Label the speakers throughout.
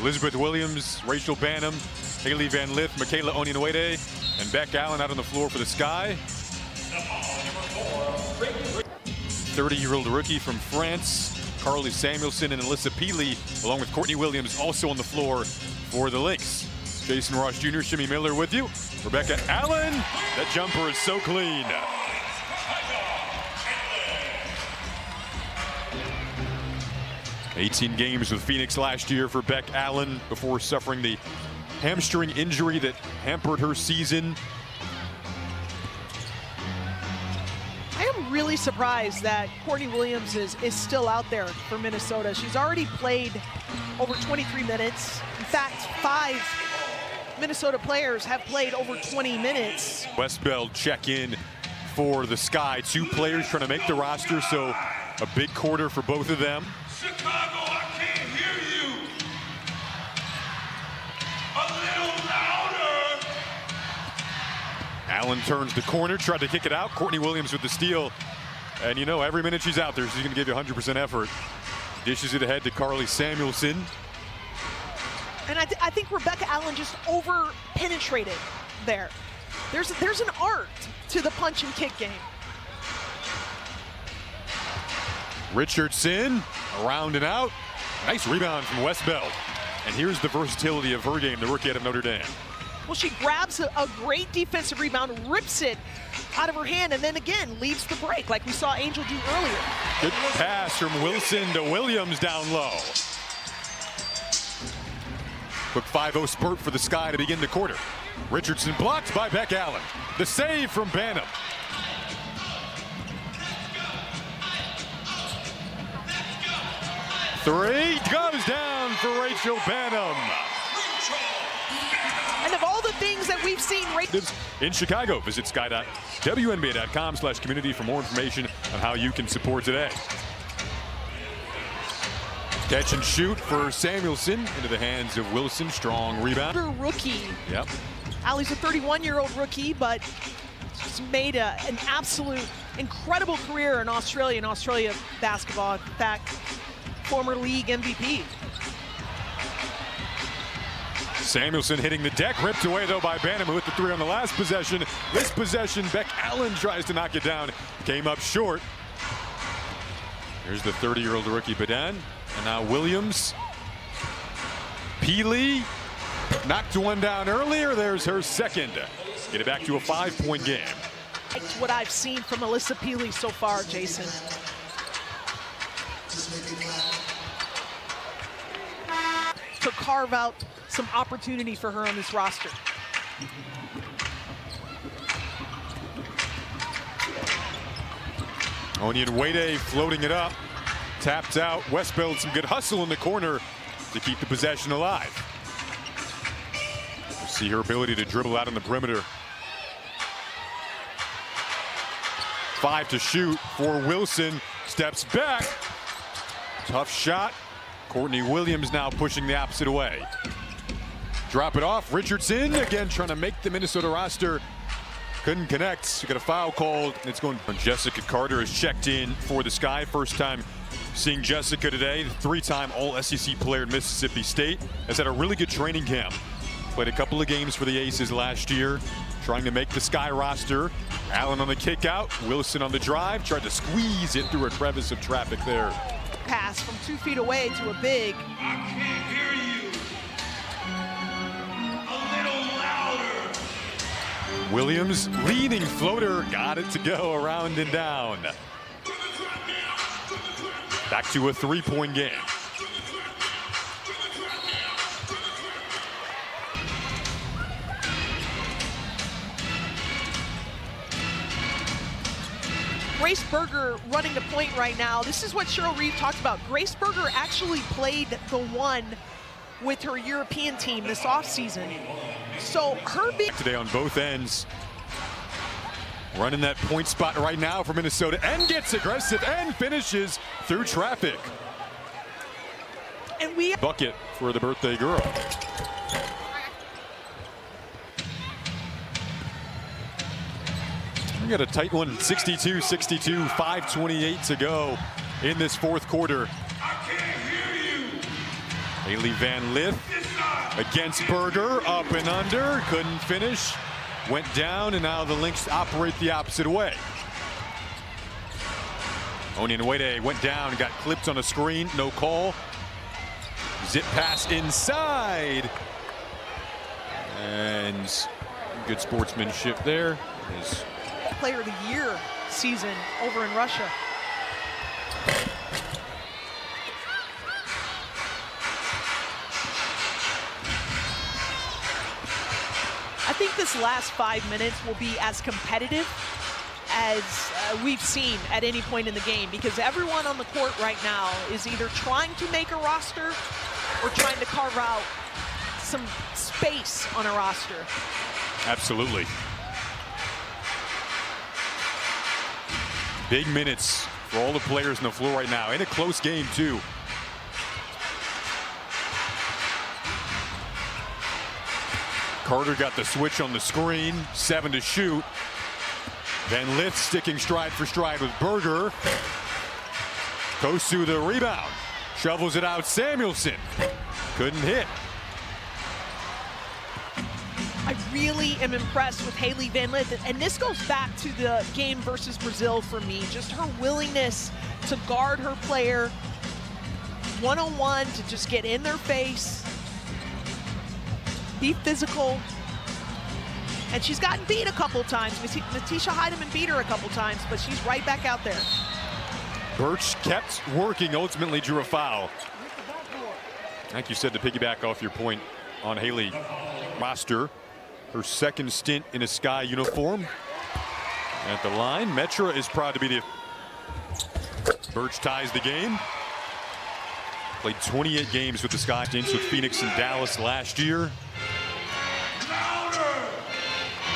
Speaker 1: Elizabeth Williams, Rachel Banham, Haley Van Lith, Michaela Onyenwede, and Beck Allen out on the floor for the Sky. 30-year-old rookie from France, Carly Samuelson and Alyssa Peely, along with Courtney Williams, also on the floor for the Lynx. Jason Ross Jr., Shimmy Miller with you. Rebecca Allen, that jumper is so clean. "18 games with Phoenix last year for Beck Allen before suffering the hamstring injury that hampered her season.
Speaker 2: I am really surprised that Courtney Williams is still out there for Minnesota. She's already played over 23 minutes. In fact, 5 Minnesota players have played over 20 minutes.
Speaker 1: Westbeld check in for the Sky. 2 players trying to make the roster, so a big quarter for both of them.
Speaker 3: Chicago, I can't hear you. A little louder.
Speaker 1: Allen turns the corner, tried to kick it out. Courtney Williams with the steal. And you know, every minute she's out there, she's going to give you 100% effort. Dishes it ahead to Carly Samuelson.
Speaker 2: And I think Rebecca Allen just over-penetrated there. There's an art to the punch and kick game.
Speaker 1: Richardson, around and out. Nice rebound from Westbeld. And here's the versatility of her game, the rookie out of Notre Dame.
Speaker 2: Well, she grabs a great defensive rebound, rips it out of her hand, and then again leaves the break like we saw Angel do earlier.
Speaker 1: Good pass from Wilson to Williams down low. Quick 5-0 spurt for the Sky to begin the quarter. Richardson blocked by Beck Allen. The save from Banham. Three goes down for Rachel Banham.
Speaker 2: And of all the things that we've seen
Speaker 1: in Chicago, visit sky.wnba.com/community for more information on how you can support today. Catch and shoot for Samuelson into the hands of Wilson. Strong rebound.
Speaker 2: Rookie.
Speaker 1: Yep.
Speaker 2: Allie's a 31-year-old rookie, but she's made an absolute incredible career in Australia basketball. In fact, former league MVP.
Speaker 1: Samuelson hitting the deck, ripped away though by Banham, who hit the 3 on the last possession. This possession, Beck Allen tries to knock it down, came up short. Here's the 30-year-old rookie Badan, and now Williams. Peely knocked one down earlier. There's her second. Get it back to a 5-point game.
Speaker 2: That's what I've seen from Alyssa Peely so far, Jason. To carve out some opportunity for her on this roster.
Speaker 1: Onyenwede floating it up, tapped out. Westbeld, some good hustle in the corner to keep the possession alive. We'll see her ability to dribble out on the perimeter. 5 to shoot for Wilson, steps back. Tough shot. Courtney Williams now pushing the opposite way. Drop it off. Richardson again trying to make the Minnesota roster. Couldn't connect. Got a foul called. It's going. Jessica Carter is checked in for the Sky. First time seeing Jessica today. The 3-time All-SEC player at Mississippi State. Has had a really good training camp. Played a couple of games for the Aces last year. Trying to make the Sky roster. Allen on the kick out. Wilson on the drive. Tried to squeeze it through a crevice of traffic there.
Speaker 2: Pass from 2 feet away to a big.
Speaker 3: I can't hear you. A little louder.
Speaker 1: Williams leading floater, got it to go around and down. Back to a 3-point game.
Speaker 2: Grace Berger running the point right now. This is what Cheryl Reeve talked about. Grace Berger actually played the 1 with her European team this offseason. So her being
Speaker 1: today on both ends. Running that point spot right now for Minnesota and gets aggressive and finishes through traffic.
Speaker 2: And we
Speaker 1: bucket for the birthday girl. We got a tight one, 62-62, 5:28 to go in this fourth quarter.
Speaker 3: I can't hear you.
Speaker 1: Haley Van Lith against Berger, up and under, couldn't finish, went down, and now the Lynx operate the opposite way. Wnba went down, got clipped on a screen, no call. Zip pass inside. And good sportsmanship there. His
Speaker 2: Player of the Year season over in Russia. I think this last 5 minutes will be as competitive as we've seen at any point in the game, because everyone on the court right now is either trying to make a roster or trying to carve out some space on a roster.
Speaker 1: Absolutely. Big minutes for all the players on the floor right now. In a close game, too. Carter got the switch on the screen. 7 to shoot. Van Lith sticking stride for stride with Berger. Kosu the rebound. Shovels it out. Samuelson couldn't hit.
Speaker 2: I really am impressed with Haley Van Lith, and this goes back to the game versus Brazil for me. Just her willingness to guard her player one-on-one, to just get in their face, be physical. And she's gotten beat a couple times. Natisha Heidemann beat her a couple times, but she's right back out there.
Speaker 1: Birch kept working, ultimately drew a foul. Like you said, to piggyback off your point on Haley Roster, her second stint in a Sky uniform. At the line, Metra is proud to be the... Birch ties the game. Played 28 games with the Sky stints with Phoenix and Dallas last year.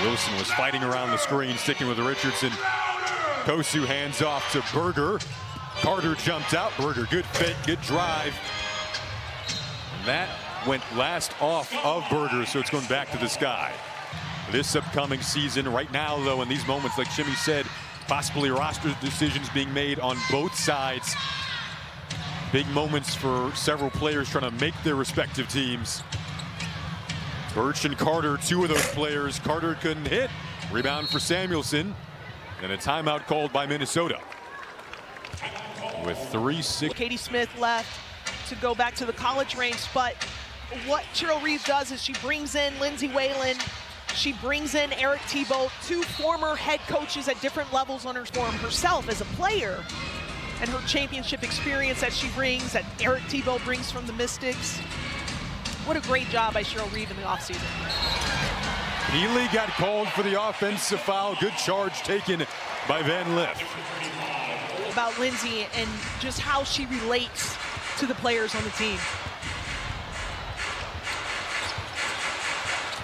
Speaker 1: Wilson was fighting around the screen, sticking with Richardson. Kosu hands off to Berger. Carter jumped out. Berger, good fit, good drive. And that went last off of Berger, so it's going back to the Sky. This upcoming season, right now, though, in these moments, like Jimmy said, possibly roster decisions being made on both sides. Big moments for several players trying to make their respective teams. Birch and Carter, two of those players. Carter couldn't hit. Rebound for Samuelson. And a timeout called by Minnesota. With 3-6.
Speaker 2: Katie Smith left to go back to the college range, but what Cheryl Reeves does is she brings in Lindsay Whalen. She brings in Eric Thibault, two former head coaches at different levels on her form herself as a player, and her championship experience that she brings, that Eric Thibault brings from the Mystics. What a great job by Cheryl Reeve in the offseason.
Speaker 1: Healy got called for the offensive foul. Good charge taken by Van Lith.
Speaker 2: About Lindsay and just how she relates to the players on the team.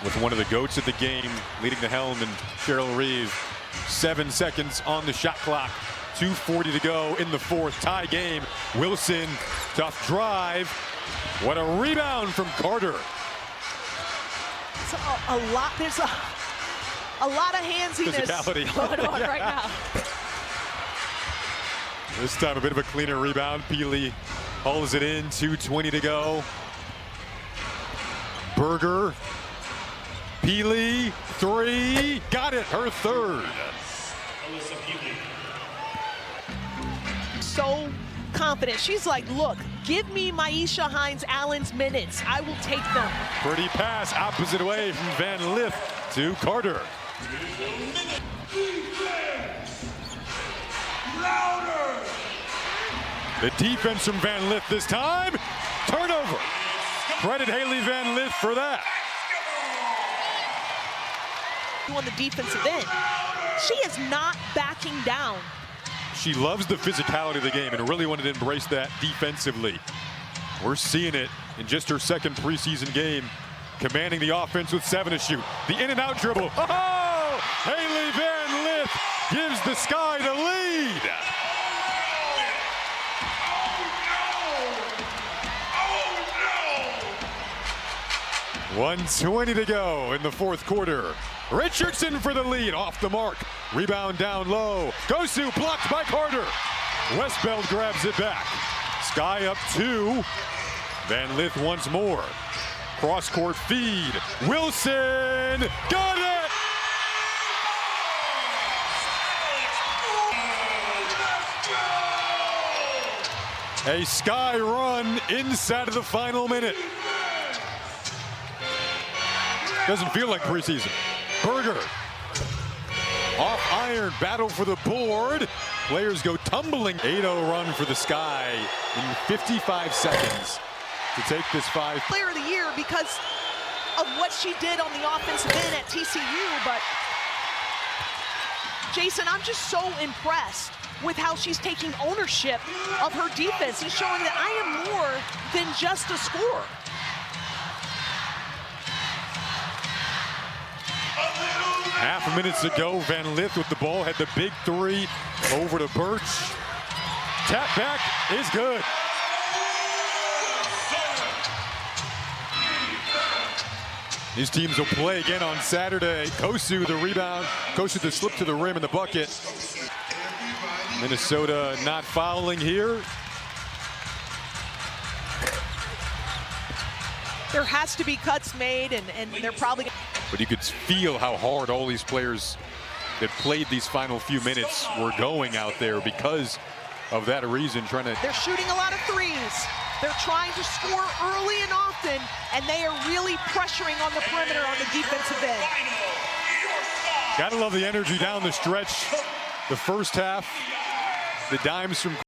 Speaker 1: With one of the goats at the game leading the helm, and Cheryl Reeve. 7 seconds on the shot clock. 2:40 to go in the fourth. Tie game. Wilson, tough drive. What a rebound from Carter.
Speaker 2: It's there's a lot of handsiness going on right now.
Speaker 1: This time a bit of a cleaner rebound. Peely hauls it in. 2:20 to go. Berger. Peely, 3. Got it, her third.
Speaker 2: So confident. She's like, look, give me Maisha Hines-Allen's minutes. I will take them.
Speaker 1: Pretty pass opposite way from Van Lith to Carter.
Speaker 3: Louder!
Speaker 1: The defense from Van Lith this time. Turnover. Credit Haley Van Lith for that.
Speaker 2: On the defensive end, she is not backing down.
Speaker 1: She loves the physicality of the game and really wanted to embrace that defensively. We're seeing it in just her second preseason game, commanding the offense with 7 to shoot. The in and out dribble. Oh! Haley Van Lith gives the Sky the lead.
Speaker 3: Oh no!
Speaker 1: 1:20 to go in the fourth quarter. Richardson for the lead, off the mark. Rebound down low. Kosu blocked by Carter. Westbeld grabs it back. Sky up 2. Van Lith once more. Cross-court feed. Wilson got it! A sky run inside of the final minute. Doesn't feel like preseason. Berger. Off iron, battle for the board. Players go tumbling. 8-0 run for the Sky in 55 seconds to take this 5.
Speaker 2: Player of the year because of what she did on the offensive end at TCU, but Jason, I'm just so impressed with how she's taking ownership of her defense. She's showing that I am more than just a scorer.
Speaker 1: Half a minute to go. Van Lith with the ball, had the big three over to Birch. Tap back is good. These teams will play again on Saturday. Kosu the rebound. Kosu the slip to the rim and the bucket. Minnesota not fouling here.
Speaker 2: There has to be cuts made, and they're probably.
Speaker 1: But you could feel how hard all these players that played these final few minutes were going out there because of that reason, trying to.
Speaker 2: They're shooting a lot of threes. They're trying to score early and often, and they are really pressuring on the perimeter on the defensive end.
Speaker 1: Gotta love the energy down the stretch. The first half, the dimes from